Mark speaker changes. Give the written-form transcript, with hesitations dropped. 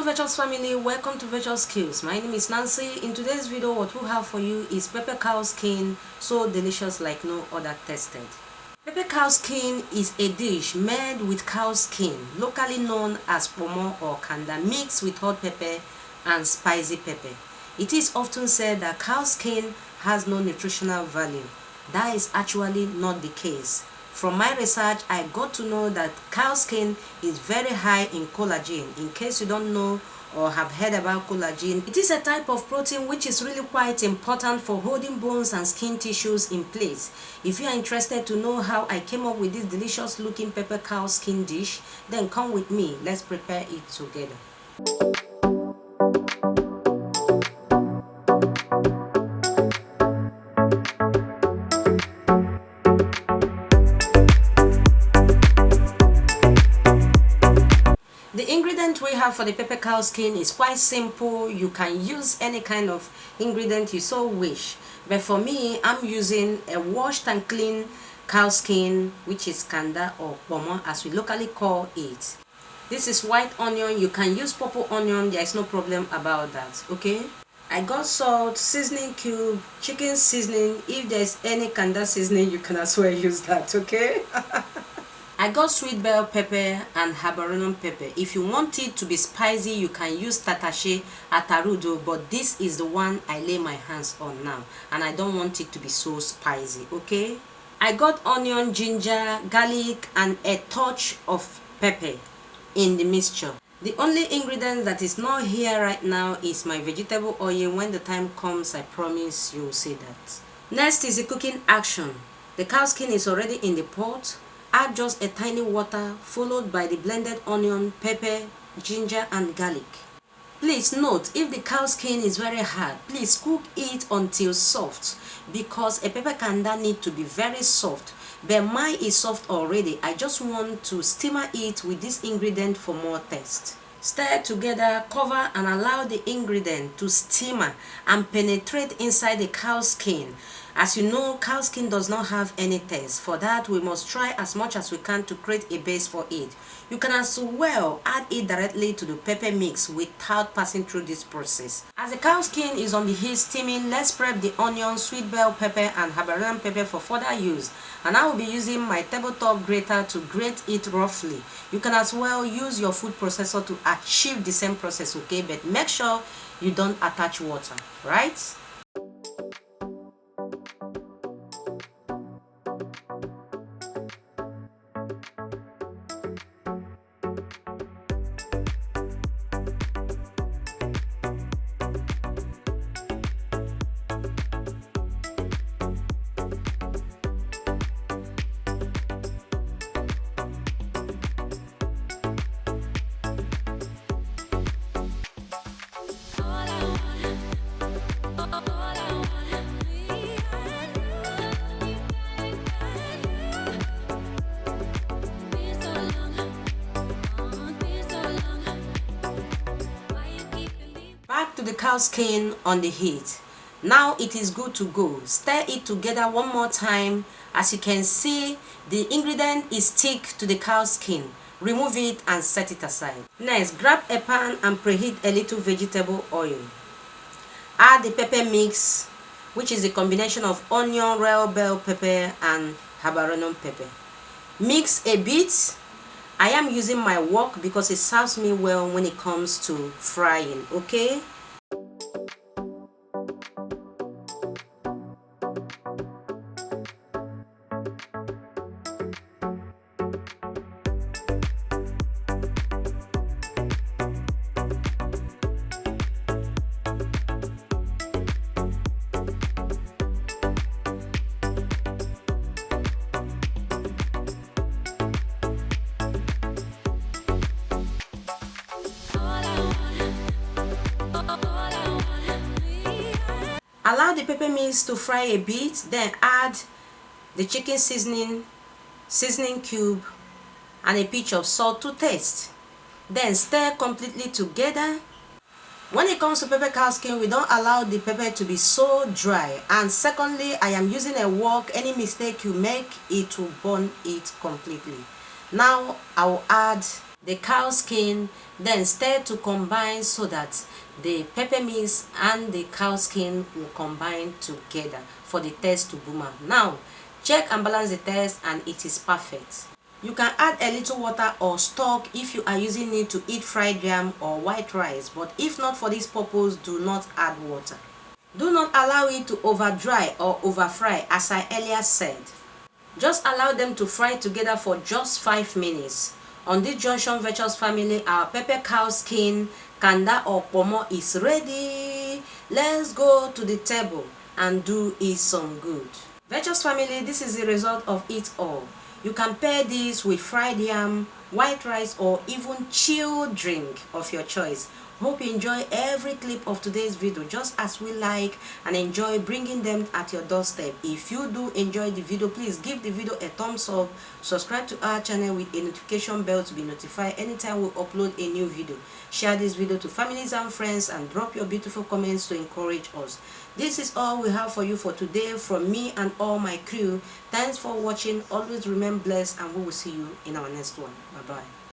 Speaker 1: Hello Virtuous family, welcome to Virtuous Skills. My name is Nancy. In today's video, what we have for you is pepper cow skin, so delicious like no other tasted. Pepper cow skin is a dish made with cow skin, locally known as pomo or kanda, mixed with hot pepper and spicy pepper. It is often said that cow skin has no nutritional value. That is actually not the case. From my research, I got to know that cow skin is very high in collagen. In case you don't know or have heard about collagen, it is a type of protein which is really quite important for holding bones and skin tissues in place. If you are interested to know how I came up with this delicious looking pepper cow skin dish, then come with me. Let's prepare it together. The ingredient we have for the pepper cow skin is quite simple. You can use any kind of ingredient you so wish, but for me, I'm using a washed and clean cow skin, which is kanda or pomo as we locally call it. This is white onion. You can use purple onion, there is no problem about that. Okay, I got salt, seasoning cube, chicken seasoning. If there's any kanda seasoning, you can as well use that. Okay. I got sweet bell pepper and habanero pepper. If you want it to be spicy, you can use tatache atarudo, but this is the one I lay my hands on now, and I don't want it to be so spicy. Okay, I got onion, ginger, garlic, and a touch of pepper in the mixture. The only ingredient that is not here right now is my vegetable oil. When the time comes, I promise you will see that. Next is the cooking action. The cow skin is already in the pot. Add just a tiny water followed by the blended onion, pepper, ginger and garlic. Please note, if the cow skin is very hard, please cook it until soft, because a pepper kanda need to be very soft, but mine is soft already. I just want to steamer it with this ingredient for more taste. Stir together, cover and allow the ingredient to steamer and penetrate inside the cow skin. As you know, cow skin does not have any taste. For that, we must try as much as we can to create a base for it. You can as well add it directly to the pepper mix without passing through this process. As the cow skin is on the heat steaming, let's prep the onion, sweet bell pepper and habanero pepper for further use. And I will be using my tabletop grater to grate it roughly. You can as well use your food processor to achieve the same process, okay? But make sure you don't attach water, right? Back to the cow skin on the heat. Now it is good to go. Stir it together one more time. As you can see, the ingredient is stick to the cow skin. Remove it and set it aside. Next, grab a pan and preheat a little vegetable oil. Add the pepper mix, which is a combination of onion, royal bell pepper and habanero pepper. Mix a bit. I am using my wok because it serves me well when it comes to frying, okay? Allow the pepper mix to fry a bit, then add the chicken seasoning cube and a pinch of salt to taste. Then stir completely together. When it comes to pepper cow skin, we don't allow the pepper to be so dry. And secondly, I am using a wok. Any mistake you make, it will burn it completely. Now I will add the cow skin, then stir to combine so that the pepper mix and the cow skin will combine together for the taste to boom out. Now check and balance the taste and it is perfect. You can add a little water or stock if you are using it to eat fried yam or white rice, but if not for this purpose, do not add water. Do not allow it to over dry or over fry, as I earlier said. Just allow them to fry together for just 5 minutes. On this junction, virtuous family, our pepper cow skin, kanda or pomo is ready. Let's go to the table and do it some good. Virtuous family, this is the result of it all. You can pair this with fried yam, white rice, or even chilled drink of your choice. Hope you enjoy every clip of today's video just as we like and enjoy bringing them at your doorstep. If you do enjoy the video, please give the video a thumbs up, subscribe to our channel with a notification bell to be notified anytime we upload a new video. Share this video to families and friends and drop your beautiful comments to encourage us. This is all we have for you for today from me and all my crew. Thanks for watching. Always remain blessed and we will see you in our next one. Bye bye.